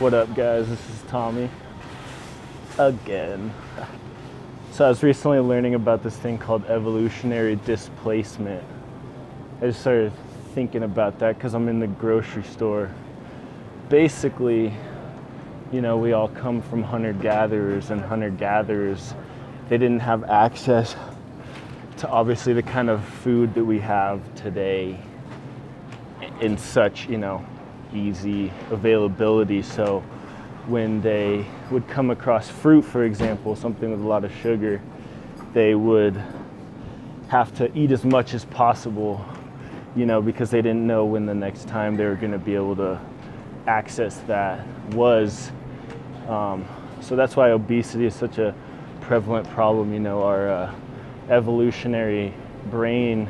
What up, guys? This is Tommy again. So I was recently learning about this thing called evolutionary displacement. I just started thinking about that because I'm in the grocery store. Basically, we all come from hunter-gatherers, and hunter-gatherers, they didn't have access to obviously the kind of food that we have today in such, easy availability. So when they would come across fruit, for example, something with a lot of sugar, they would have to eat as much as possible, because they didn't know when the next time they were going to be able to access that was. So that's why obesity is such a prevalent problem. Our evolutionary brain,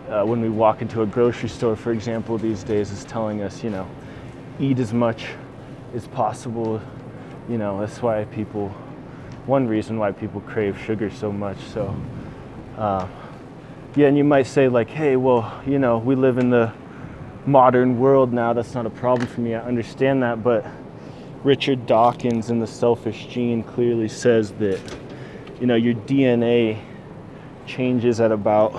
when we walk into a grocery store, for example, these days is telling us, eat as much as possible. That's why one reason why people crave sugar so much. So, and you might say like, hey, well, we live in the modern world now. That's not a problem for me. I understand that. But Richard Dawkins in The Selfish Gene clearly says that, your DNA changes at about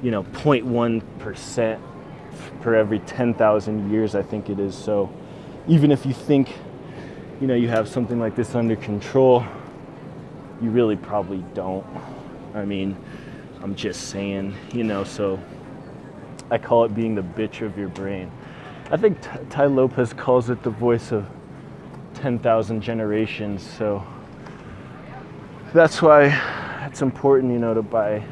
0.1% per every 10,000 years, I think it is. So even if you think, you have something like this under control, you really probably don't. I mean, I'm just saying, so I call it being the bitch of your brain. I think Ty Lopez calls it the voice of 10,000 generations. So that's why it's important, to buy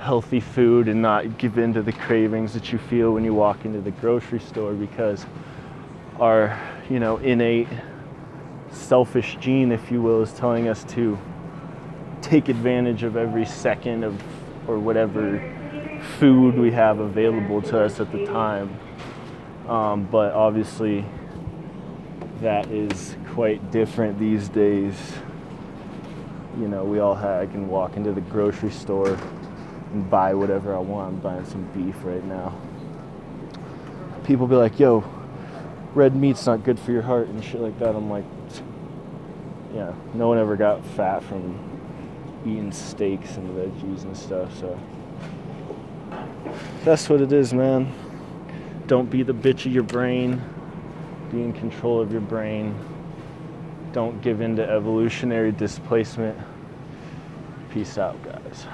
healthy food and not give in to the cravings that you feel when you walk into the grocery store, because our, innate selfish gene, if you will, is telling us to take advantage of every second of or whatever food we have available to us at the time. But obviously that is quite different these days. I can walk into the grocery store and buy whatever I want. I'm buying some beef right now. People be like, yo, red meat's not good for your heart and shit like that. I'm like, yeah, no one ever got fat from eating steaks and veggies and stuff. So that's what it is, man. Don't be the bitch of your brain. Be in control of your brain. Don't give in to evolutionary displacement. Peace out, guys.